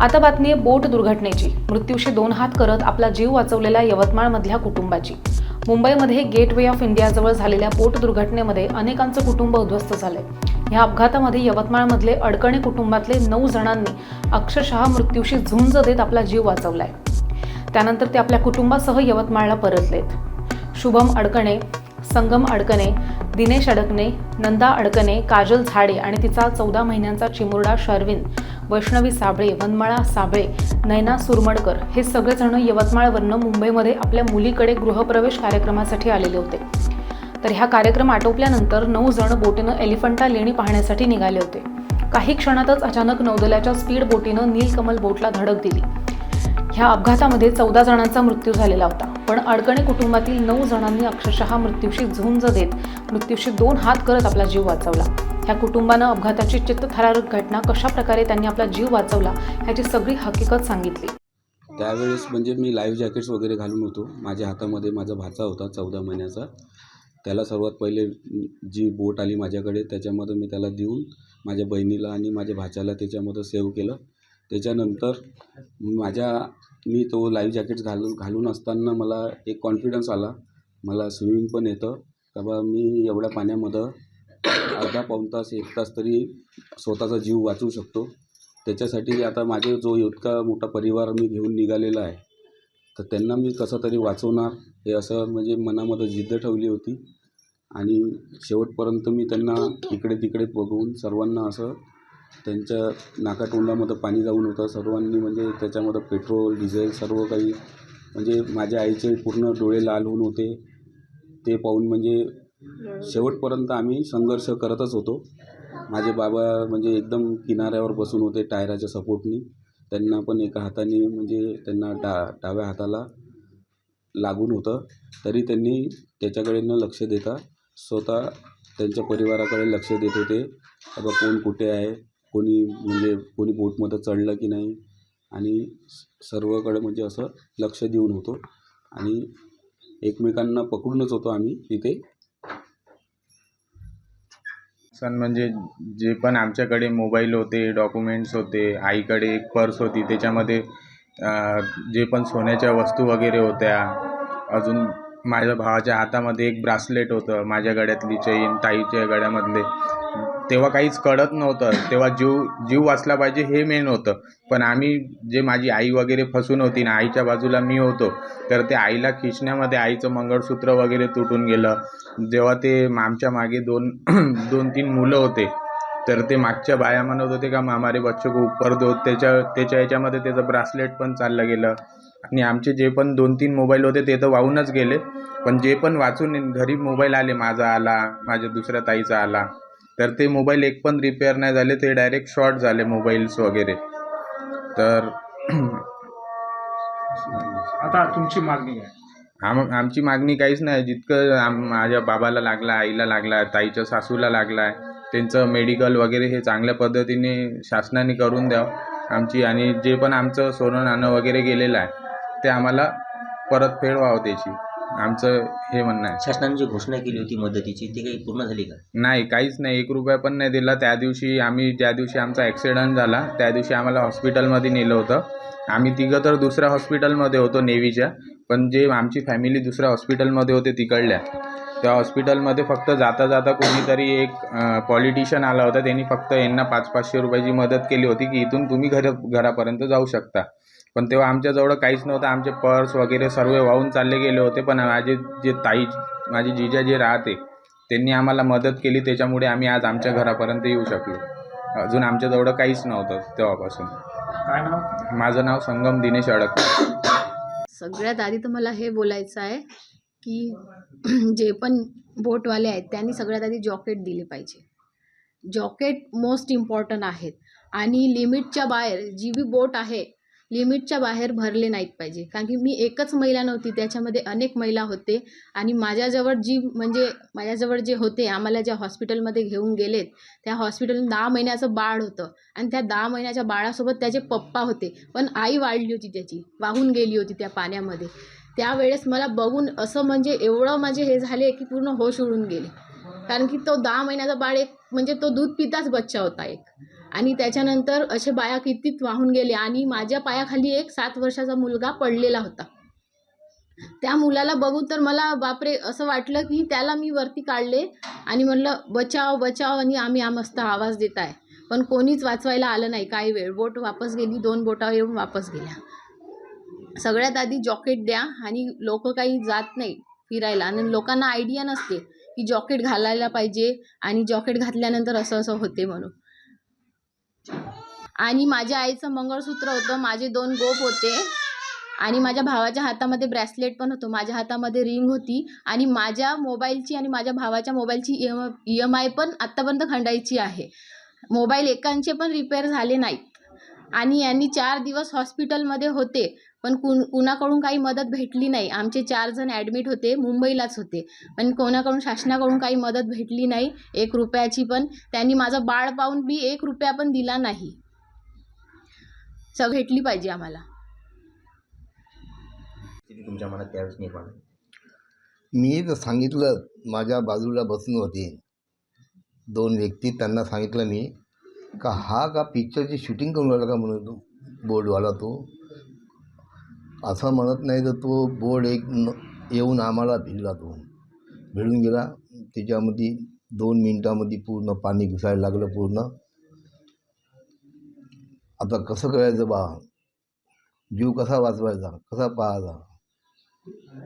आता बातमी आहे बोट दुर्घटनेची। मृत्यूशी दोन हात करत आपला जीव वाचवलेल्या यवतमाळमधल्या कुटुंबाची। मुंबईमध्ये गेटवे ऑफ इंडियाजवळ झालेल्या बोट दुर्घटनेमध्ये अनेकांचं कुटुंब उद्ध्वस्त झालंय। या अपघातामध्ये यवतमाळमधले अडकणे कुटुंबातले 9 जणांनी अक्षरशः मृत्यूशी झुंज देत आपला जीव वाचवलाय। त्यानंतर ते आपल्या कुटुंबासह यवतमाळला परतलेत। शुभम अडकणे, संगम अडकणे, दिनेश अडकणे, नंदा अडकणे, काजल झाडे आणि तिचा 14 महिन्यांचा चिमुरडा शर्विन, वैष्णवी साबळे, वनमाळा साबळे, नैना सुरमडकर हे सगळेजण यवतमाळवरनं मुंबईमध्ये आपल्या मुलीकडे गृहप्रवेश कार्यक्रमासाठी आलेले होते। तर ह्या कार्यक्रम आटोपल्यानंतर 9 जण बोटीनं एलिफंटा लेणी पाहण्यासाठी निघाले होते। काही क्षणातच अचानक नौदलाच्या स्पीड बोटीनं नीलकमल बोटला धडक दिली। ह्या अपघातामध्ये 14 जणांचा मृत्यू झालेला होता, पण अडकणे कुटुंबातील 9 जणांनी अक्षरशः मृत्यूशी झुंज देत मृत्यूशी 2 हात करत आपला जीव वाचवला। ह्या कुटुंबानं अपघाताची चित्तथरारक घटना, कशा प्रकारे त्यांनी आपला जीव वाचवला ह्याची सगळी हकीकत सांगितली। त्यावेळेस म्हणजे मी लाईव्ह जॅकेट्स वगैरे घालून होतो। माझ्या हातामध्ये माझा भाचा होता 14 महिन्याचा। त्याला सर्वात पहिले जी बोट आली माझ्याकडे त्याच्यामध्ये मी त्याला देऊन माझ्या बहिणीला आणि माझ्या भाच्याला त्याच्यामध्ये सेव्ह केलं। त्याच्यानंतर मी तो लाईव्ह जॅकेट्स घालून असताना मला एक कॉन्फिडन्स आला, मला स्विमिंग पण येतं का बा मी एवढ्या पाण्यामध्ये अर्धा पाऊण तास 1 तास तरी स्वतःचा जीव वाचवू शकतो। त्याच्यासाठी आता माझे जो इतका मोठा परिवार मी घेऊन निघालेला आहे, तर त्यांना मी कसं तरी वाचवणार हे असं म्हणजे मनामध्ये जिद्द ठेवली होती। आणि शेवटपर्यंत मी त्यांना इकडे तिकडे बघून सर्वांना असं त्यांच्या नाकातोंडामध्ये पाणी जाऊन होतं। सर्वांनी म्हणजे त्याच्यामध्ये पेट्रोल डिझेल सर्व काही, म्हणजे माझ्या आईचे पूर्ण डोळे लाल होऊन होते। ते पाहून म्हणजे शेवटपर्यंत आम्ही संघर्ष करतच होतो। माझे बाबा म्हणजे एकदम किनाऱ्यावर बसून होते टायराच्या सपोर्टनी। त्यांना पण एका हाताने म्हणजे त्यांना डाव्या हाताला लागून होतं, तरी त्यांनी त्याच्याकडे न लक्ष देता स्वतः त्यांच्या परिवाराकडे लक्ष देत होते। आता कोण कुठे आहे, कोणी बोटमध्ये चढलं की नाही, आणि सर्वकडे म्हणजे असं लक्ष देऊन होतो आणि एकमेकांना पकडूनच होतो आम्ही तिथे। सण म्हणजे जे पण आमच्याकडे मोबाईल होते, डॉक्युमेंट्स होते, आईकडे एक पर्स होती, त्याच्यामध्ये जे पण सोन्याच्या वस्तू वगैरे होत्या। अजून माझ्या भावाच्या हातामध्ये एक ब्रासलेट होतं, माझ्या गळ्यातली चेन, ताईच्या गळ्यामधले। तेव्हा काहीच कळत नव्हतं, तेव्हा जीव वाचला पाहिजे हे मेन होतं। पण जे माझी आई वगैरे फसून होती ना, आईच्या बाजूला मी होतो, तर ते आईला खिचण्यामध्ये आईचं मंगळसूत्र वगैरे तुटून गेलं। जेव्हा ते आमच्या मागे 2-3 मुलं होते, तर ते मागच्या बाया म्हणत होते का हमारे बच्चों को ऊपर दो, त्याच्या याच्यामध्ये त्याचं ब्रासलेट पण चाललं गेलं। आणि आमचे जे पण 2-3 मोबाईल होते ते तर वाहूनच गेले, पण जे पण वाचून घरी मोबाईल आले, माझा आला, माझ्या दुसऱ्या ताईचा आला, तर ते मोबाईल एक पण रिपेअर नाही झाले, ते डायरेक्ट शॉर्ट झाले मोबाईल्स वगैरे। तर आता तुमची मागणी आहे? आमची मागणी काहीच नाही। जितकं माझ्या बाबाला लागला, आईला लागला, ताईच्या सासूला लागला आहे, त्यांचं मेडिकल वगैरे हे चांगल्या पद्धतीने शासनाने करून द्यावं आमची। आणि जे पण आमचं सोनं नाणं वगैरे गेलेलं आहे ते आम्हाला परतफेड व्हावं त्याची, आमचं हे म्हणणं आहे। शासनाने जी घोषणा केली होती मदतीची, ती काही पूर्ण झाली का? नाही, काहीच नाही, 1 रुपया पण नाही दिला। ज्या दिवशी आमचा ॲक्सिडेंट झाला त्या दिवशी आम्हाला हॉस्पिटलमध्ये नेलं होतं। आम्ही तिघं तर दुसऱ्या हॉस्पिटलमध्ये होतो नेव्हीच्या, पण जे आमची फॅमिली दुसऱ्या हॉस्पिटलमध्ये होते तिकडल्या, त्या हॉस्पिटलमध्ये फक्त जाता जाता कोणीतरी एक पॉलिटिशियन आला होता, त्यांनी फक्त यांना 500-500 रुपयाची मदत केली होती की इथून तुम्ही घरापर्यंत जाऊ शकता। पण तेव्हा आमच्याजवळ काहीच नव्हतं, आमचे पर्स वगैरे सर्व वाहून चालले गेले होते। पण माझे जिजा जे राहते त्यांनी आम्हाला मदत केली, त्याच्यामुळे आम्ही आज आमच्या घरापर्यंत येऊ शकलो। अजून आमच्याजवळ काहीच नव्हतं तेव्हापासून। काय नाव? माझं नाव संगम दिनेश अडकणे। सगळ्यात आधी तर मला हे बोलायचं आहे की जे पण बोटवाले आहेत त्यांनी सगळ्यात आधी जॉकेट दिले पाहिजे। जॉकेट मोस्ट इम्पॉर्टंट आहेत, आणि लिमिटच्या बाहेर जी बी बोट आहे लिमिटच्या बाहेर भरले नाहीत पाहिजे। कारण की मी एकच महिला नव्हती, त्याच्यामध्ये अनेक महिला होते। आणि माझ्याजवळ जे होते, आम्हाला ज्या हॉस्पिटलमध्ये घेऊन गेलेत त्या हॉस्पिटलमध्ये 10 महिन्याचं बाळ होतं, आणि त्या 10 महिन्याच्या बाळासोबत त्याचे पप्पा होते, पण आई वाढली होती, त्याची वाहून गेली होती त्या पाण्यामध्ये। त्यावेळेस मला बघून असं म्हणजे एवढं माझे हे झाले की पूर्ण होश उडून गेले। कारण की तो 10 महिन्याचा बाळ एक म्हणजे तो दूध पिताच बच्चा होता एक, आणि त्याच्यानंतर असे बाया कितीत वाहून गेले आणि माझ्या पायाखाली एक 7 वर्षाचा मुलगा पडलेला होता. त्या मुलाला बघून तर मला बापरे असं वाटलं की त्याला मी वरती काढले आणि म्हणलं बचाव बचाव आणि आम्ही मस्त आवाज देत आहे, पण कोणीच वाचवायला आलं नाही. काही वेळ बोट वापस गेली, 2 बोटा येऊन वापस गेल्या. सगळ्यात आधी जॉकेट द्या. आणि लोक काही जात नाही फिरायला आणि लोकांना आयडिया नसते की जॉकेट घालायला पाहिजे आणि जॉकेट घातल्यानंतर असं असं होते म्हणून. आणि माझ्या आईचं मंगळसूत्र होतं, माझे 2 गोप होते आणि माझ्या भावाच्या हातामध्ये ब्रेसलेट पण होतं, माझ्या हातामध्ये रिंग होती आणि माझ्या मोबाईलची आणि माझ्या भावाच्या मोबाईलची EMI पण आत्तापर्यंत खंडायची आहे. मोबाईल एकांचे पण रिपेअर झाले नाहीत आणि यांनी 4 दिवस हॉस्पिटलमध्ये होते, पण कुणाकडून काही मदत भेटली नाही. आमचे 4 जण ॲडमिट होते, मुंबईलाच होते, पण कोणाकडून शासनाकडून काही मदत भेटली नाही 1 रुपयाची पण. त्यांनी माझं बाळ पाहून बी 1 रुपया पण दिला नाही. भेटली पाहिजे आम्हाला. स्थिती तुमच्या मनात त्यावेळेस निर्माण झाली? मी तर सांगितलं, माझ्या बाजूला बसून होते 2 व्यक्ती, त्यांना सांगितलं मी का हा का पिक्चरची शूटिंग करून राहिला का म्हणून तो बोर्डवाला. तो असं म्हणत नाही तर तो बोर्ड येऊन आम्हाला भिडला. तो भिडून गेला. त्याच्यामध्ये 2 मिनटामध्ये पूर्ण पाणी घुसायला लागलं पूर्ण. आता कसं करायचं बा, जीव कसा वाचवायचा, कसा पाहायचा,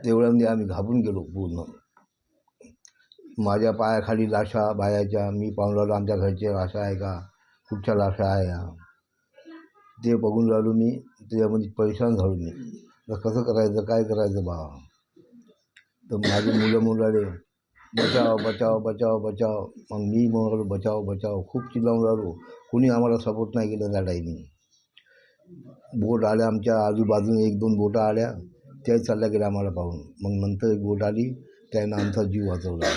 तेवढ्यामध्ये आम्ही घाबरून गेलो पूर्ण. माझ्या पायाखाली लाशा बायाच्या, मी पाहून राहिलो आमच्या घरच्या लाशा आहे का, कुठच्या लाशा आहे या, ते बघून राहिलो मी. त्याच्यामध्ये परेशान झालो मी. तर कसं करायचं, काय करायचं बा. तर माझे मुलं राहिले बचाव बचाव बचाव बचाव. मग मी म्हणून राहिलो बचाव बचाव, खूप चिल्लावून राहिलो. कोणी आम्हाला सपोर्ट नाही केलं त्या टाईमी. बोट आल्या आमच्या आजूबाजूने, 1-2 बोटं आल्या, त्याही चालल्या गेल्या आम्हाला पाहून. मग नंतर एक बोट आली, त्यानं आमचा जीव वाचवला.